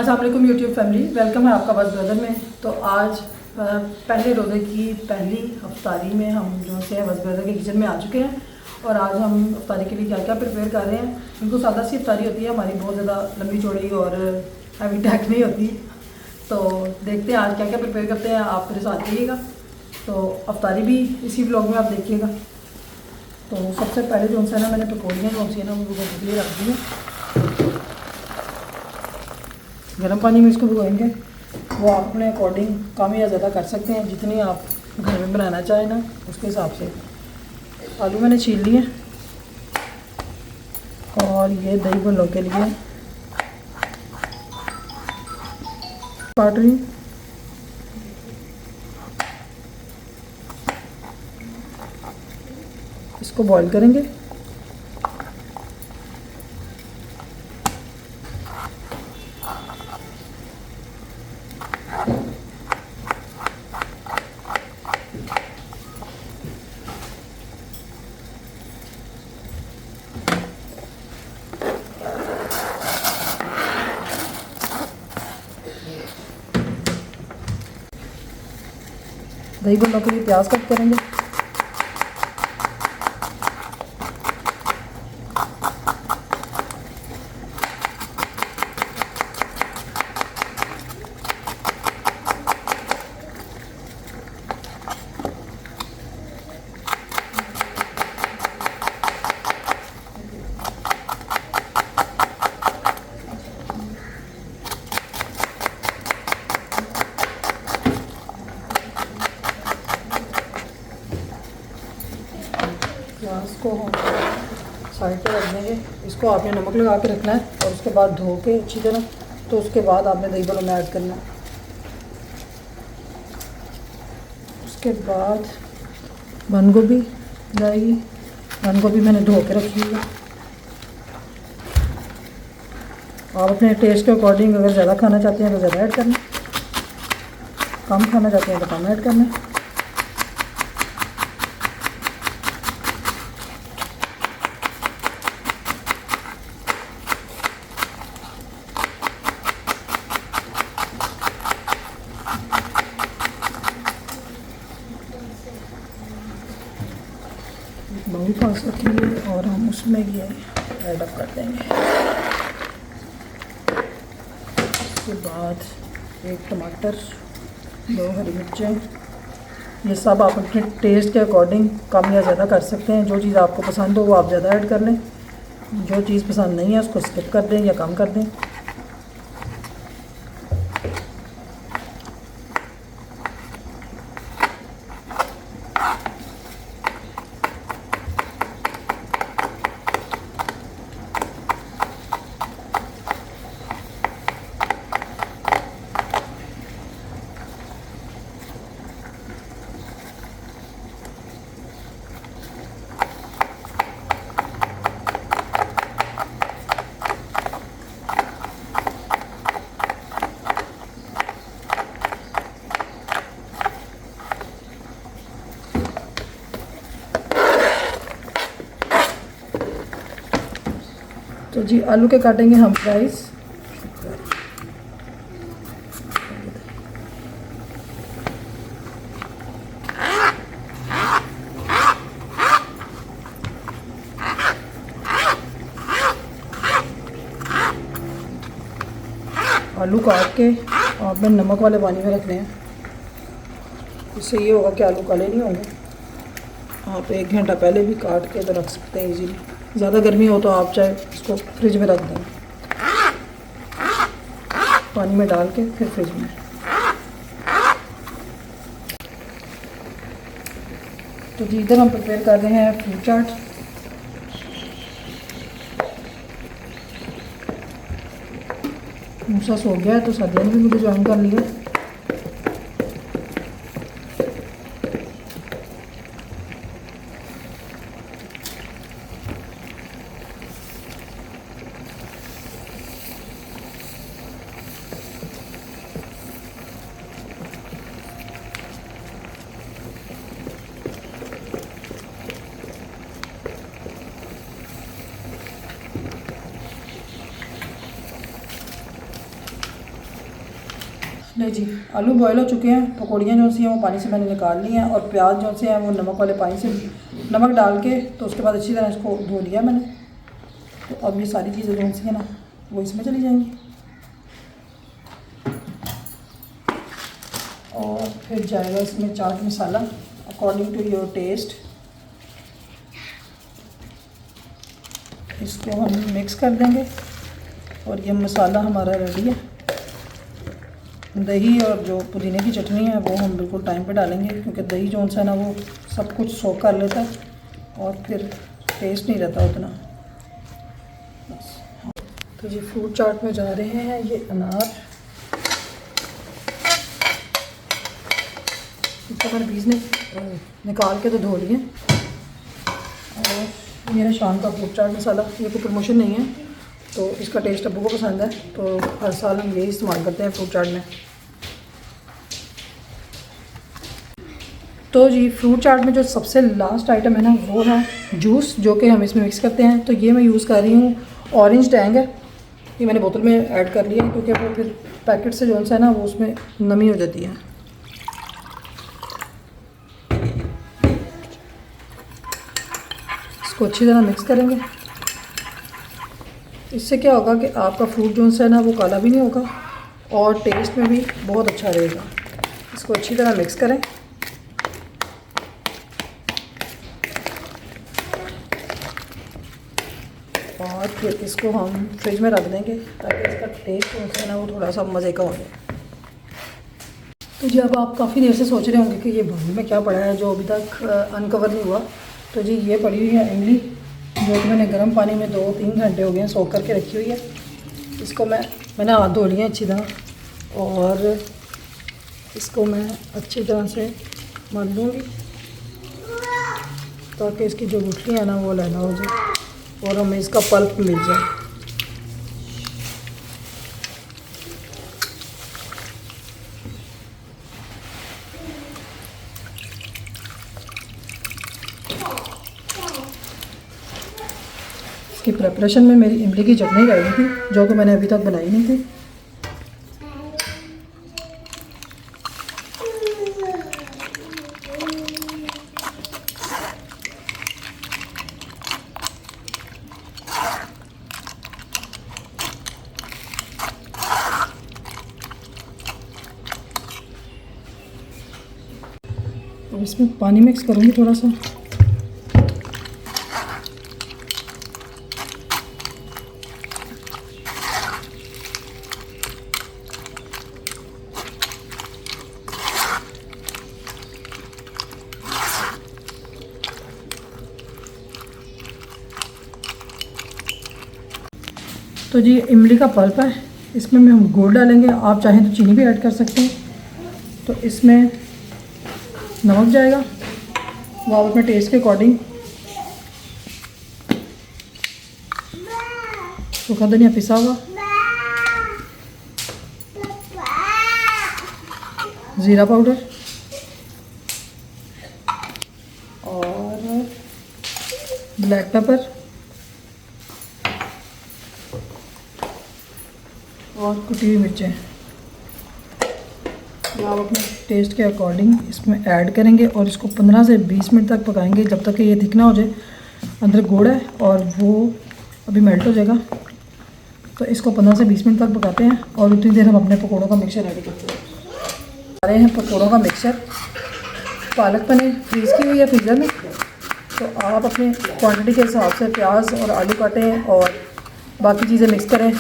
अस्सलाम YouTube family, welcome है आपका बस ब्रदर में। तो आज पहले रोज़े की पहली अफ्तारी में हम जो से बस ब्रदर के किचन में आ चुके हैं और आज हम अफ्तारी के लिए क्या क्या प्रिपेयर कर रहे हैं। बिल्कुल सादा सी अफ्तारी होती है हमारी, बहुत ज़्यादा लंबी चौड़ी और हैवी टैक नहीं होती। तो देखते हैं आज क्या क्या प्रिपेयर करते हैं, आप मेरे साथ रहिएगा। तो अफ्तारी भी इसी ब्लॉग में आप देखिएगा। तो सबसे पहले जो है ना, मैंने पकौड़ियाँ जो सी है ना वो के लिए रख दी है। गर्म पानी में इसको भिगोएंगे, वो आप अपने अकॉर्डिंग कम या ज़्यादा कर सकते हैं, जितनी आप घर में बनाना चाहें ना उसके हिसाब से। आलू मैंने छील लिए और ये दही भल्लों के लिए काट रही। इसको बॉईल करेंगे। दही भल्लों के लिए प्याज कट करेंगे। प्याज को हम साइड पे रख देंगे। इसको आपने नमक लगा के रखना है और उसके बाद धो के अच्छी तरह, तो उसके बाद आपने दही भल्लों में ऐड करना है। उसके बाद बंद गोभी जाएगी। बंद गोभी मैंने धो के रखी है। आप अपने टेस्ट के अकॉर्डिंग अगर ज़्यादा खाना चाहते हैं तो ज़्यादा ऐड करना, कम खाना चाहते हैं तो कम ऐड करना। बाउल पास रखेंगे और हम उसमें ये ऐड अप कर देंगे। उसके बाद एक टमाटर, 2 हरी मिर्चें, ये सब आप अपने टेस्ट के अकॉर्डिंग कम या ज़्यादा कर सकते हैं। जो चीज़ आपको पसंद हो वो आप ज़्यादा ऐड कर लें, जो चीज़ पसंद नहीं है उसको स्किप कर दें या कम कर दें। तो जी आलू के काटेंगे हम फ्राइज़। आलू काट के आपने नमक वाले पानी में रखने हैं, इससे ये होगा कि आलू काले नहीं होंगे। आप 1 घंटा पहले भी काट के तो रख सकते हैं इजीली। ज़्यादा गर्मी हो तो आप चाहे इसको फ्रिज में रख दें, पानी में डाल के फिर फ्रिज में। तो जी इधर हम प्रिपेयर कर रहे हैं फ्रूट चाट। मूसा सो गया है तो सादिया ने भी मुझे ज्वाइन कर लिया। ले जी, आलू बॉयल हो चुके हैं। पकौड़ियाँ जो सी हैं वो पानी से मैंने निकाल ली हैं और प्याज जो से हैं वो नमक वाले पानी से नमक डाल के तो उसके बाद अच्छी तरह इसको धो लिया मैंने। तो अब ये सारी चीज़ें जो सी हैं ना वो इसमें चली जाएंगी और फिर जाएगा इसमें chaat masala according to your test. इसको हम मिक्स कर देंगे और ये मसाला हमारा रेडी है। दही और जो पुदीने की चटनी है वो हम बिल्कुल टाइम पे डालेंगे क्योंकि दही जो सा है ना वो सब कुछ सोख कर लेता है और फिर टेस्ट नहीं रहता उतना। बस तो जी फ्रूट चाट में जा रहे हैं। ये अनार इसका बीज ने निकाल के तो धो लिए और मेरा शाम का फ्रूट चाट मसाला, ये कोई प्रमोशन नहीं है तो इसका टेस्ट अब्बू को पसंद है तो हर साल हम यही इस्तेमाल करते हैं फ्रूट चाट में। तो जी फ्रूट चाट में जो सबसे लास्ट आइटम है ना वो है जूस, जो कि हम इसमें मिक्स करते हैं। तो ये मैं यूज़ कर रही हूँ ऑरेंज टैंग है, ये मैंने बोतल में ऐड कर लिया है क्योंकि वो फिर पैकेट से जो सा है ना वो उसमें नमी हो जाती है। इसको अच्छी तरह मिक्स करेंगे। इससे क्या होगा कि आपका फ्रूट जो है ना वो काला भी नहीं होगा और टेस्ट में भी बहुत अच्छा रहेगा। इसको अच्छी तरह मिक्स करें और फिर इसको हम फ्रिज में रख देंगे ताकि इसका टेस्ट जो है ना वो थोड़ा सा मज़े का हो जाए। तो जी अब आप काफ़ी देर से सोच रहे होंगे कि ये बाउल में क्या पड़ा है जो अभी तक अनकवर नहीं हुआ। तो जी ये पड़ी हुई है इमली, जो कि मैंने गर्म पानी में 2-3 घंटे हो गए हैं सोख करके रखी हुई है। इसको मैंने हाथ धो लिए अच्छी तरह और इसको मैं अच्छी तरह से मल लूँगी ताकि इसकी जो गुठलियाँ हैं ना वो लहना हो जाए और हमें इसका पल्प मिल जाए। इसकी प्रिपरेशन में मेरी इमली की चटनी रही थी जो कि मैंने अभी तक बनाई नहीं थी। अब इसमें पानी मिक्स करूँगी थोड़ा सा। तो जी इमली का पल्प है, इसमें हम गुड़ डालेंगे। आप चाहें तो चीनी भी ऐड कर सकते हैं। तो इसमें नमक जाएगा वो आप अपने टेस्ट के अकॉर्डिंग, सूखा धनिया पिसा हुआ, ज़ीरा पाउडर और ब्लैक पेपर और कुटी हुई मिर्चें आप अपने टेस्ट के अकॉर्डिंग इसमें ऐड करेंगे और इसको 15 से 20 मिनट तक पकाएंगे जब तक कि ये थिक ना हो जाए। अंदर गुड़ है और वो अभी मेल्ट हो जाएगा। तो इसको 15 से 20 मिनट तक पकाते हैं और उतनी देर हम अपने पकौड़ों का मिक्सचर रेडी करते हैं। आ रहे हैं पकौड़ों का मिक्सचर। पालक मैंने फ्रीज़ की हुई है फ्रीज़र में, तो आप अपने क्वांटिटी के हिसाब से प्याज और आलू काटें और बाकी चीज़ें मिक्स करें।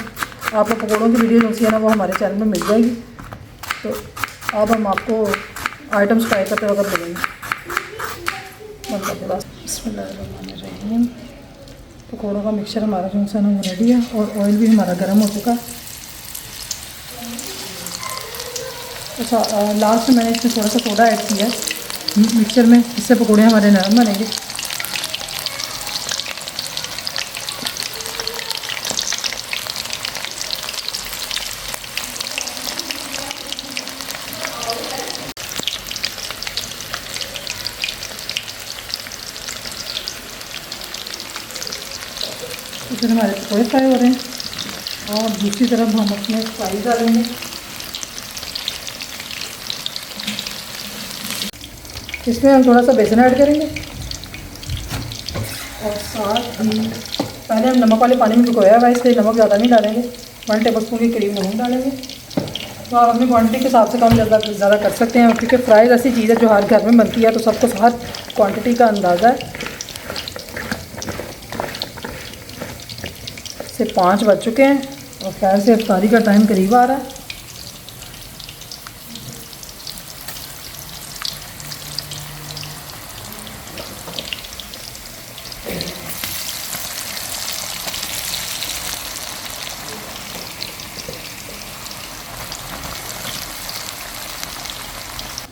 आपको पकौड़ों की वीडियो जो है ना वो हमारे चैनल में मिल जाएगी। तो अब हम आपको आइटम्स फ्राई करते वक्त मिलेंगे। बिस्मिल्लाहिर्रहमानिर्रहीम। पकौड़ों का मिक्सचर हमारा जो है ना वो रेडी है और ऑयल भी हमारा गर्म हो चुका है। अच्छा लास्ट में मैंने इसमें थोड़ा सा सोडा ऐड किया है मिक्सचर में, इससे पकौड़े हमारे नरम बनेंगे। इधर हमारे पकौड़े फ्राई हो रहे हैं और दूसरी तरफ हम अपने फ्राई डालेंगे। इसमें हम थोड़ा सा बेसन ऐड करेंगे और साथ ही पहले हम नमक वाले पानी में भिगोया हुआ है, इसलिए नमक ज़्यादा नहीं डालेंगे। 1 टेबलस्पून के करीब नमक डालेंगे। तो आप अपनी क्वांटिटी के हिसाब से कम ज़्यादा कर सकते हैं, क्योंकि फ्राइज़ ऐसी चीज़ है जो हर घर में बनती है, तो सबको हर क्वांटिटी का अंदाज़ा है। से 5 बज चुके हैं और खैर से इफ्तारी का टाइम करीब आ रहा है।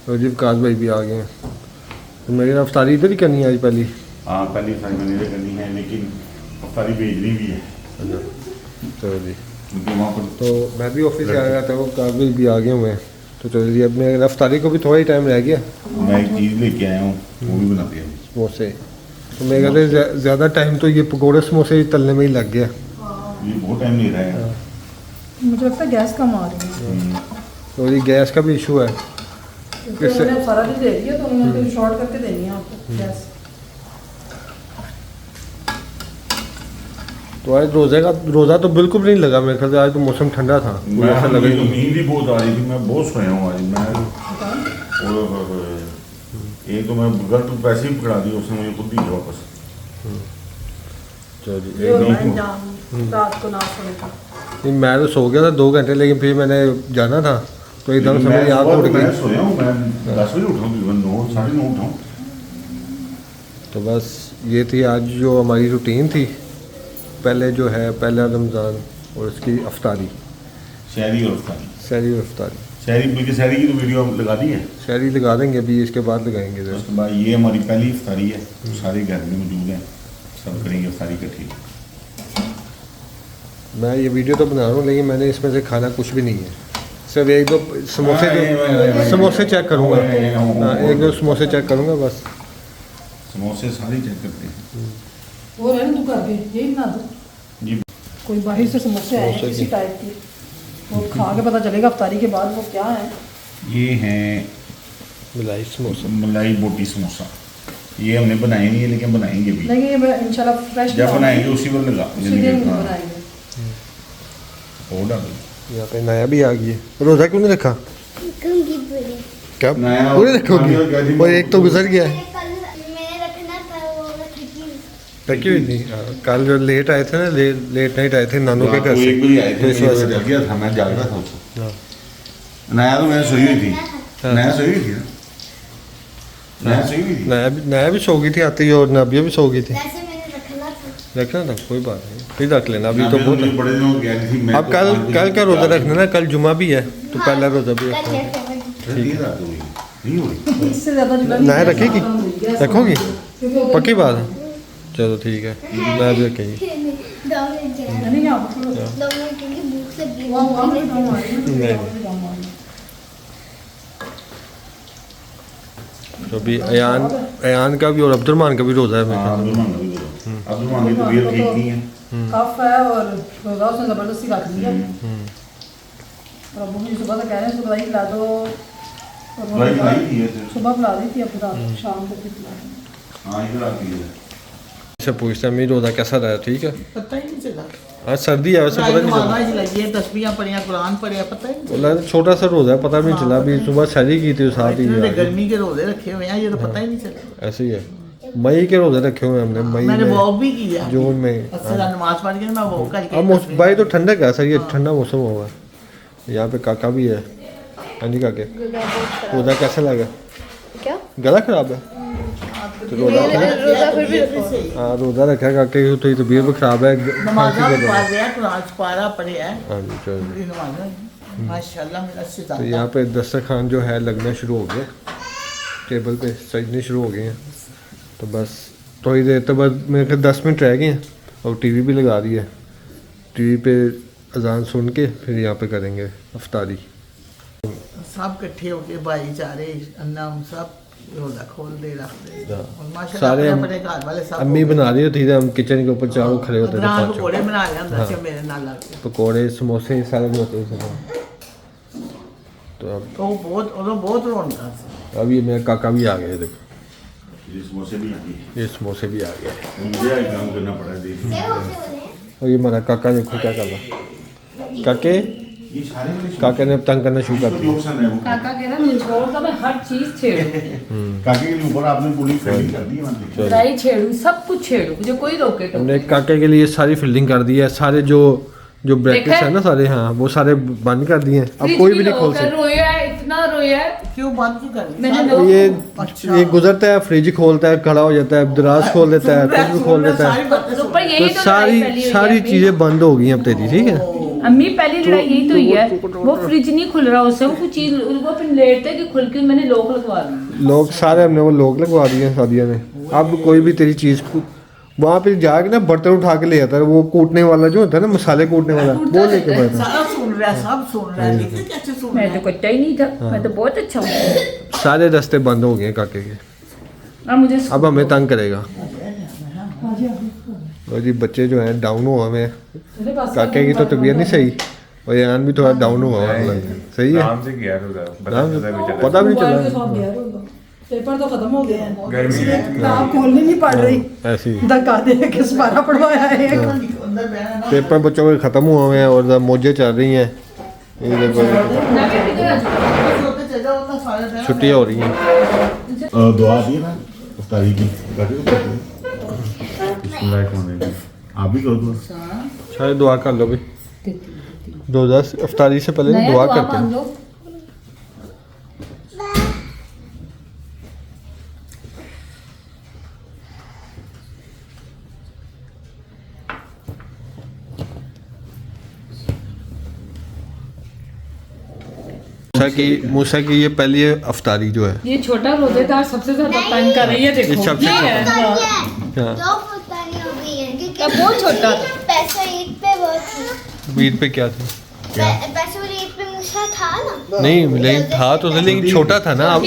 तो जी विकास भाई भी आ गए हैं। तो मेरी अफ्तारी इधर ही करनी है आज पहली। हाँ पहली अफ्तारी मैंने इधर करनी है, लेकिन अफ्तारी भेजनी भी है। अच्छा चलो जी। क्योंकि वहाँ पर तो मैं भी ऑफिस से आया था, वो विकास भाई भी आ गए हुए हैं। तो चलो जी, अब मेरे अफ्तारी को भी थोड़ा ही टाइम रह गया। मैं एक चीज़ लेके आया हूँ, वो भी बनाते हैं। समोसे, तो मेरे ख्याल से ज़्यादा टाइम तो ये पकौड़े समोसे तलने में ही लग गया। ये बहुत टाइम ले रहा है। मुझे लगता है गैस कम आ रही है, तो ये गैस का भी इशू है। क्योंकि उन्होंने सारा दिन दे दिया, तो उन्होंने फिर शॉर्ट करके देनी है आपको गैस। तो आज रोज़ा तो बिल्कुल नहीं लगा मेरे ख्याल से। आज तो मौसम ठंडा था, कोई ऐसा लगा ही नहीं। नींद ही बहुत आ रही थी, मैं बहुत सोया हूँ आज। मैं एक तो मैं गलत पैसे ही पकड़ा दिए उसने, मुझे खुद ही वापस। चलो जी, ये होता है इंजाम रात को ना सोने का। नहीं मैं तो सो गया था 2 घंटे, लेकिन फिर मैंने जाना था तो एकदम से मेरी आँख उठ मैं गई। सोया हूँ, मैं 10 बजे उठाऊँ, 9 साढ़े 9 उठाऊँ। तो बस ये थी आज जो हमारी रूटीन थी। पहले जो है पहला रमज़ान और उसकी अफ्तारी, शहरी और अफ्तारी। शहरी और अफ्तारी। शहरी बल्कि शहरी की तो वीडियो लगा दी है, शहरी लगा देंगे अभी, इसके बाद लगाएंगे ज़रा। उसके बाद ये हमारी पहली अफ्तारी है। सारे घर में मौजूद हैं, सब करेंगे अफ्तारी इकट्ठी। मैं ये वीडियो तो बना रहा हूँ, लेकिन मैंने इसमें से खाना कुछ भी नहीं है। सिर्फ 1-2 समोसे चेक करूँगा। हाँ 1-2 समोसे चेक करूँगा बस। समोसे सारे चेक करते हैं। वो है ना, तू करके यही बना दो। जी कोई बाहर से समोसे आए हैं समोसे किसी की। टाइप के, वो खा के पता चलेगा अफ्तारी के बाद वो क्या है। ये हैं मलाई समोसा। मलाई बोटी समोसा। ये हमने बनाए नहीं है, लेकिन बनाएंगे भी। लेकिन ये इंशाल्लाह फ्रेश जब बनाएंगे उसी पर लगा उसी दिन बनाएंगे। और डाल यहाँ पे नया भी आ गई है। रोज़ा क्यों नहीं रखा? क्या नया पूरे रखोगी? और एक तो गुजर गया है। रखी हुई थी। कल जो लेट आए थे ना, लेट नाइट आए थे नानू के घर से। एक बजे आए थे, तो इस वजह से। जल गया था, मैं जाग रहा था उसको। हाँ। नया तो मैं सोई हुई थी। नया सोई हुई थी ना? नया सोई हुई थी। नया भी सो गई थी आती, और नबिया भी सो गई थी। रखना था, कोई बात नहीं, फिर रख लेना। अभी तो बहुत बड़े दिनों हो गया थी। अब कल का रोज़ा रखना ना, कल जुमा भी है, तो पहला रोज़ा भी रखना। नहीं हो रही। इससे ज़्यादा जुड़ा नया रखेगी? रखोगी? पक्की बात है। चलो ठीक है, मैं भी रखेगी। नहीं आप वहाँ भी कम आ रही है, नहीं। तो अभी अयान का भी और अब्दुलरहमान का भी रोज़ा है मेरे ख्याल में। अब्दुलरहमान की तबीयत ठीक नहीं है। कफ है और रोज़ा उसने ज़बरदस्ती रख दिया। और अबू मुझे सुबह से कह रहे हैं सुबह ही खिला दो, और वो दवाई खिलाई थी ये। सुबह पिला दी थी, अब रात शाम को फिर पिला दी। हाँ इधर आती है। से पूछता मेरी रोज़ा कैसा रहा? ठीक है। पता ही नहीं चला। आज सर्दी है वैसे, पता नहीं चला। नमाज़ लगी है, तस्बीहां पढ़ियां, कुरान पढ़े, पता ही नहीं चला। बोला छोटा सा रोज़ा है, पता भी नहीं चला। अभी सुबह सहरी की थी, साथ ही इतने आ गई। गर्मी के रोजे रखे हुए हैं, ये तो पता ही नहीं चला। ऐसे ही है। मई के रोज़े रखे हुए हैं हमने, मई मैंने में, वॉक भी किया, जून में। असल नमाज पढ़ के मैं वॉक करके। अब भाई तो ठंडक है, सही है, ठंडा मौसम होगा। यहाँ पे काका भी है। हाँ जी काके, रोज़ा कैसा लगा? क्या गला खराब है? तो रोज़ा रोजा फिर भी रखो। हाँ रोज़ा रखा काके, तो तबीयत भी खराब है। नमाज़ खांसी के पढ़ रहा, कुरान पारा पढ़े है। हाँ जी चलो। पूरी नमाज़ माशाल्लाह मेरा तो सितारा। यहाँ पे दस्तरखान जो है लगना शुरू हो गया, टेबल पे सजने शुरू हो गए हैं। तो बस थोड़ी देर तो बस मेरे ख्याल 10 मिनट रह गए हैं, और टीवी भी लगा दी है। टीवी पे अजान सुन के फिर यहाँ पे करेंगे अफ्तारी। सब इकट्ठे होके भाईचारे अन्ना सब रोजा खोल दे रखते। हाँ। और माशाल्लाह सारे अपने घर वाले सब अम्मी बना रही होती थी, हम किचन के ऊपर चारों खड़े होते थे, अदरान पाँचों। पकौड़े बना रहे अंदर से मेरे नाल लग के। पकौड़े समोसे सारे होते थे। तो अब तो बहुत रौनक थी। अब ये मेरा काका भी आ गए देखो। ये समोसे भी आ गए, ये समोसे भी आ गए। मुझे आज काम करना पड़ा है देख। और ये हमारा काका देखो क्या कर रहा है। काके ये सारे काके ने तंग करना शुरू कर दिया। नुकसान है वो। काका कह रहा मुझे छोड़ दो, मैं हर चीज छेड़ू, काके के ऊपर आपने पूरी फिटिंग कर दी है मतलब। लड़ाई छेड़ू, सब कुछ छेड़ू, मुझे कोई रोके तो। हमने काके के लिए सारी फील्डिंग कर दी है, सारे जो ब्रैकेट्स देखा है? है ना सारे, हाँ वो सारे बंद कर दिए हैं। अब कोई भी नहीं खोल सकता। रोया है, इतना रोया है। क्यों बंद क्यों कर मैंने सारे- लोग- अच्छा। ये गुजरता है, फ्रिज खोलता है, खड़ा हो जाता है, दराज खोल देता है, कुछ भी खोल देता है। सारी बातें तो सुन पर तो यही तो सारी लड़ाई फैली हुई है सारी अम्मी। चीजें बंद हो गई अब तेरी, ठीक है। अम्मी पहली लड़ाई यही तो हुई है, वो फ्रिज नहीं खुल रहा उससे, वो कुछ चीज वो फिर लेटते कि खुल के मैंने लॉक लगवा दी। लोग सारे हमने वो लोग लगवा दिए हैं सादिया ने। अब कोई भी तेरी चीज वहाँ पे जाके ना बर्तन उठा के ले आता है, वो कूटने वाला जो होता है ना, मसाले कूटने वाला, वो लेके बैठा। सारा सुन रहा है, सब सुन रहा है, लेकिन कैसे सुन रहा मैं तो है? कच्चा ही नहीं था, मैं तो बहुत अच्छा हूँ। सारे रास्ते बंद हो गए काके के, अब मुझे अब हमें तंग करेगा। और जी बच्चे जो हैं डाउन हुआ हमें, काके की तो तबीयत नहीं सही, और यान भी थोड़ा डाउन हुआ हुआ है। सही है, आराम से गया था उधर, आराम से, पता भी चला। पता भी नहीं चला। पेपर तो खत्म हो गए हैं, गर्मी है। किताब खोलनी नहीं पड़ रही, ऐसे ही धक्का दे के सारा पढ़वाया है। अंदर बहना ना पेपर बच्चों के खत्म हुए हैं और मौजें चल रही हैं। ये देखो, होते चले जाओ ना सारे बहना छुट्टियाँ हो रही हैं। दुआ दी ना इफ्तारी की, करके तो बिस्मिल्लाह। आप भी करो दुआ। शायद दुआ कर लो भाई, 2010 इफ्तारी से पहले ना दुआ करते हैं। मूसा की ये पहली अफ्तारी जो है, ये छोटा रोजेदार सबसे ज्यादा तंग कर रही है, देखो ये सबसे ये है। हाँ। तब बहुत छोटा था। पैसा ईद पे बहुत था। ईद पे क्या था? पैसे वाली ईद पे मूसा था ना। नहीं लेकिन था तो सही, लेकिन छोटा था ना। अब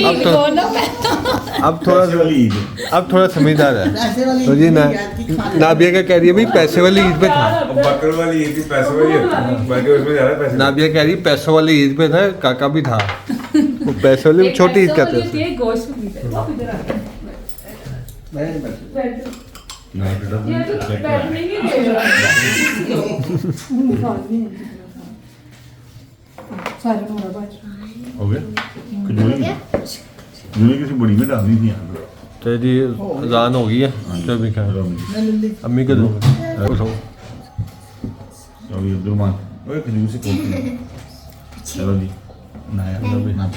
थोड़ा पैसे वाली ईद। अब थोड़ा समझदार है। पैसे वाली तो जी ना ईद की खाना। नाबिया क्या कह रही है भाई, पैसे वाली ईद पे था। अब बकरे वाली ये थी, पैसे वाली होती है, बाकी उसमें ज्यादा पैसे। नाबिया कह रही है पैसों वाली ईद पे था, काका भी था। वो पैसे वाली छोटी ईद कहते हैं। गोश्त भी है। वो इधर आ गया। बैठ। ना बेटा ये तो चेक बैठने नहीं दे रहा। सारे नोरा बैठ। हो गया खजूरी किसी बड़ी में डालनी थी यहाँ पे। तो जी अजान हो गई है, तो भी खा अम्मी को दो। अभी अब्दुलरहमान ओए खजूर से खोल के चलो जी नाया ना मैं भी नहीं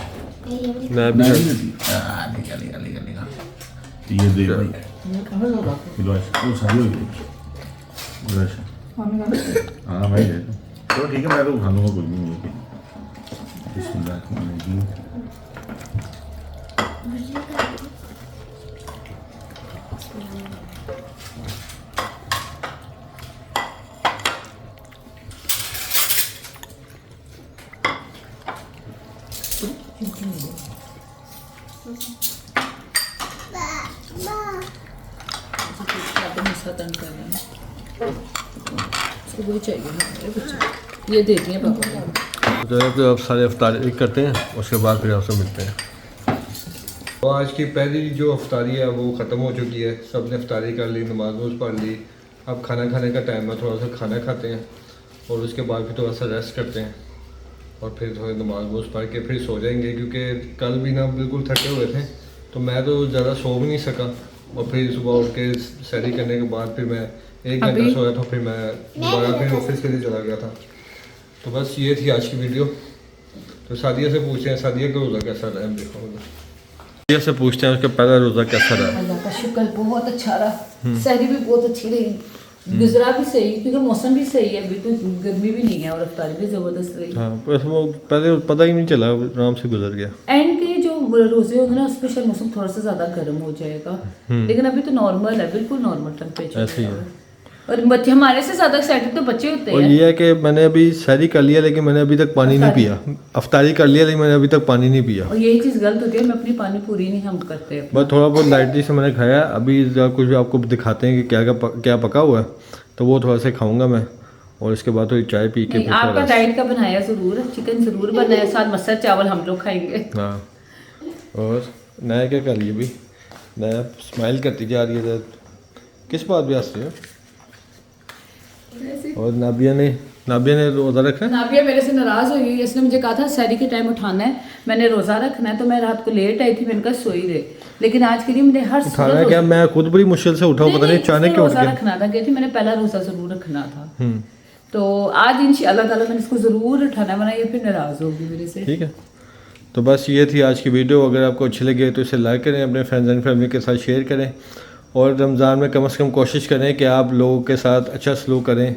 निकाल ये दे भाई किलो वो सारी हो गई हाँ भाई दे तो ठीक है, मैं तो खा लूँगा कोई नहीं मुझे। बिस्मिल्लाह। ये दे दिए पापा को। तो अब सारे अफ्तारी करते हैं, उसके बाद फिर आपसे मिलते हैं। तो आज की पहली जो अफ्तारी है वो ख़त्म हो चुकी है, सब ने अफ्तारी कर ली, नमाज वोज पढ़ ली। अब खाना खाने का टाइम है, थोड़ा सा खाना खाते हैं और उसके बाद फिर थोड़ा सा रेस्ट करते हैं और फिर थोड़ी नमाज वोज पढ़ के फिर सो जाएंगे, क्योंकि कल भी ना बिल्कुल थके हुए थे, तो मैं तो ज़्यादा सो भी नहीं सका। और फिर सुबह उठ के सैरी करने के बाद फिर मैं 1 घंटा सोया था, फिर मैं दोबारा फिर ऑफिस के लिए चला गया था। तो बस ये थी आज की वीडियो। तो सादिया से पूछते हैं, सादिया का रोज़ा कैसा रहा है, देखो सादिया से पूछते हैं उसका पहला रोज़ा कैसा रहा। अल्लाह का शुक्र बहुत अच्छा रहा, सहरी भी बहुत अच्छी रही, गुजरा भी सही, क्योंकि मौसम भी सही है, अभी तो गर्मी भी नहीं है और अफ्तारी भी ज़बरदस्त रही। हाँ बस वो पहले पता ही नहीं चला, आराम से गुजर गया। एंड के जो रोजे होंगे ना उसमें शायद मौसम थोड़ा सा ज़्यादा गर्म हो जाएगा, लेकिन अभी तो नॉर्मल है, बिल्कुल नॉर्मल टेम्परेचर ऐसे ही है। और बच्चे हमारे से ज़्यादा एक्साइटेड तो बच्चे होते और हैं। ये है कि मैंने अभी सैरी कर लिया, लेकिन मैंने अभी तक पानी नहीं पिया। अफ्तारी कर लिया, लेकिन मैंने अभी तक पानी नहीं पिया। और यही चीज़ गलत होती है, मैं अपनी पानी पूरी नहीं हम करते हैं। बस थोड़ा बहुत लाइटली से मैंने खाया। अभी ज़रा कुछ आपको दिखाते हैं कि क्या पका हुआ है, तो वो थोड़ा सा खाऊंगा मैं और इसके बाद थोड़ी चाय पी के नहीं, फिर आपका थोड़ा- डाइट का बनाया ज़रूर, चिकन ज़रूर बनाया, साथ मसाला चावल हम लोग खाएंगे। हाँ। और नया क्या कर लिया भाई, मैं स्माइल करती जा रही है, किस बात भी हंस रही हो? और नाबिया ने रोज़ा रखा है। नाबिया मेरे से नाराज़ हुई हुई है। इसने मुझे कहा था सहरी के टाइम उठाना है, मैंने रोज़ा रखना है, तो मैं रात को लेट आई थी, मैंने कहा सोई रहे, लेकिन आज के लिए मैंने हर उठाना है क्या? मैं खुद बड़ी मुश्किल से उठा, पता नहीं अचानक क्यों उठ रोज़ा गया। रखना था, कहती मैंने पहला रोज़ा ज़रूर रखना था। तो आज इंशाअल्लाह ताला मैंने इसको ज़रूर उठाना है, वरना ये फिर नाराज़ होगी मेरे से। ठीक है, तो बस ये थी आज की वीडियो। अगर आपको अच्छी लगे तो इसे लाइक करें, अपने फ्रेंड्स एंड फैमिली के साथ शेयर करें, और रमज़ान में कम से कम कोशिश करें कि आप लोगों के साथ अच्छा सलूक करें,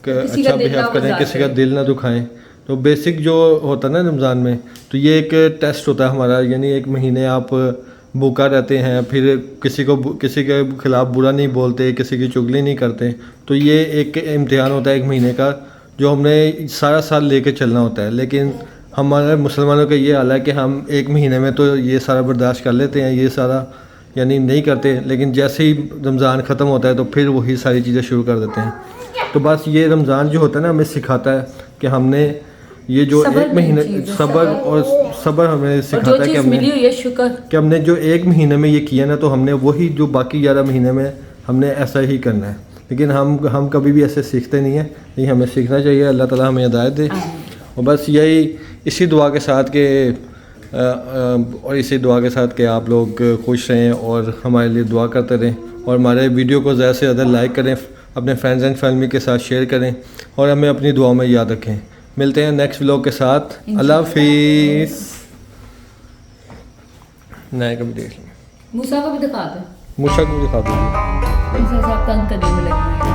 अच्छा बिहेव करें, किसी का दिल ना दुखाएं। तो बेसिक जो होता है ना रमज़ान में, तो ये एक टेस्ट होता है हमारा, यानी एक महीने आप भूखा रहते हैं, फिर किसी के ख़िलाफ़ बुरा नहीं बोलते, किसी की चुगली नहीं करते। तो ये एक इम्तिहान होता है 1 महीने का, जो हमने सारा साल लेके चलना होता है। लेकिन हमारे मुसलमानों का ये हाल है कि हम 1 महीने में तो ये सारा बर्दाश्त कर लेते हैं, ये सारा यानी नहीं करते, लेकिन जैसे ही रमज़ान ख़त्म होता है तो फिर वही सारी चीज़ें शुरू कर देते हैं। तो बस ये रमज़ान जो होता है ना, हमें सिखाता है कि हमने ये जो 1 महीने सब्र हमें सिखाता है कि हमने जो 1 महीने में ये किया ना, तो हमने वही जो बाकी 11 महीने में हमने ऐसा ही करना है। लेकिन हम कभी भी ऐसे सीखते नहीं हैं, ये हमें सीखना चाहिए। अल्लाह ताला हमें हिदायत दे। और बस यही इसी दुआ के साथ कि आप लोग खुश रहें और हमारे लिए दुआ करते रहें, और हमारे वीडियो को ज़्यादा से ज़्यादा लाइक करें, अपने फ्रेंड्स एंड फैमिली के साथ शेयर करें, और हमें अपनी दुआ में याद रखें। मिलते हैं नेक्स्ट व्लॉग के साथ। अल्लाह हाफिज़। नए कभी देख लें, मूसा को भी दिखा दो, मूसा को दिखा दूँगी। मूसा साहब तंग करने में लगे हैं।